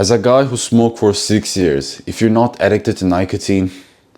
As a guy who smoked for 6 years, if you're not addicted to nicotine,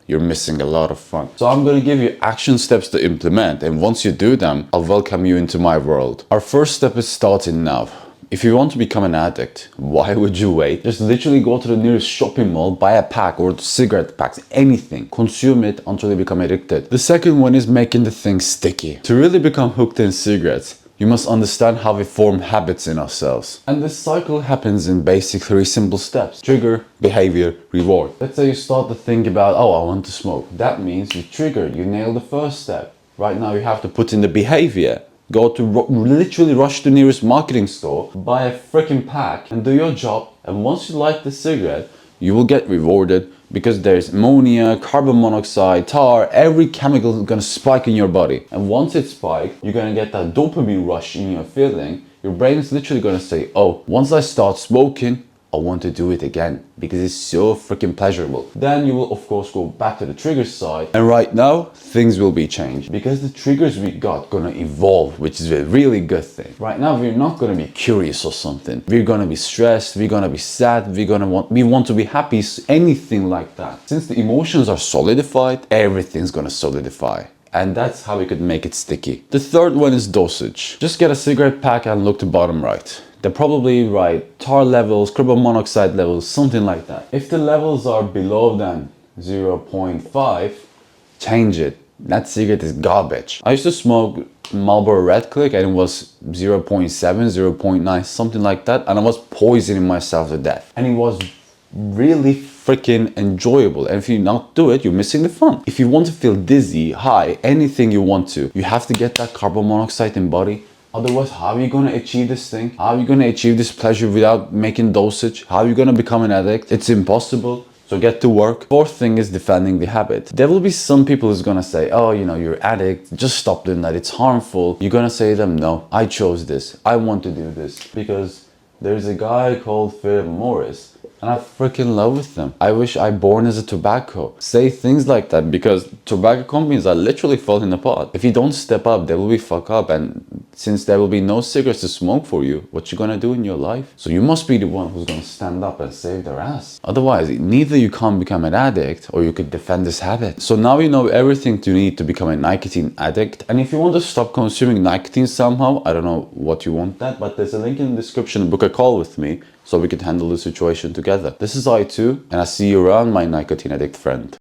you're missing a lot of fun. So I'm gonna give you action steps to implement, and once you do them, I'll welcome you into my world. Our first step is starting now. If you want to become an addict, why would you wait? Just literally go to the nearest shopping mall, buy a pack or cigarette packs, anything. Consume it until you become addicted. The second one is making the thing sticky. To really become hooked in cigarettes, you must understand how we form habits in ourselves. And this cycle happens in basic 3 simple steps. Trigger, behavior, reward. Let's say you start to think about, oh, I want to smoke. That means you trigger, you nail the first step. Right now you have to put in the behavior. Go to literally rush to the nearest marketing store, buy a freaking pack and do your job. And once you light the cigarette, you will get rewarded because there's ammonia, carbon monoxide, tar, every chemical is gonna spike in your body. And once it spikes, you're gonna get that dopamine rush in your feeling. Your brain is literally gonna say, oh, once I start smoking, I want to do it again because it's so freaking pleasurable. Then you will of course go back to the trigger side, and right now things will be changed because the triggers we got gonna evolve, which is a really good thing. Right now we're not gonna be curious or something. We're gonna be stressed, we're gonna be sad, we want to be happy, anything like that. Since the emotions are solidified, everything's gonna solidify. And that's how we could make it sticky. The third one is dosage. Just get a cigarette pack and look to bottom right. They're probably right tar levels, carbon monoxide levels, something like that. If the levels are below than 0.5, change it. That cigarette is garbage. I used to smoke Marlboro Red Click and it was 0.7, 0.9, something like that. And I was poisoning myself to death. And it was really freaking enjoyable. And if you not do it, you're missing the fun. If you want to feel dizzy, high, anything you want to, you have to get that carbon monoxide in body. Otherwise, how are you gonna achieve this thing? How are you gonna achieve this pleasure without making dosage? How are you gonna become an addict? It's impossible. So get to work. Fourth thing is defending the habit. There will be some people who's gonna say, oh, you know, you're addict, just stop doing that, it's harmful. You're gonna say to them, no, I chose this. I want to do this. Because there's a guy called Philip Morris, and I freaking love with them. I wish I born as a tobacco. Say things like that because tobacco companies are literally falling apart. If you don't step up, they will be fuck up, and since there will be no cigarettes to smoke for you, what you gonna do in your life? So you must be the one who's gonna stand up and save their ass. Otherwise, neither you can't become an addict or you could defend this habit. So now you know everything you need to become a nicotine addict. And if you want to stop consuming nicotine somehow, I don't know what you want that, but there's a link in the description to book a call with me so we can handle the situation together. This is I2, and I see you around, my nicotine addict friend.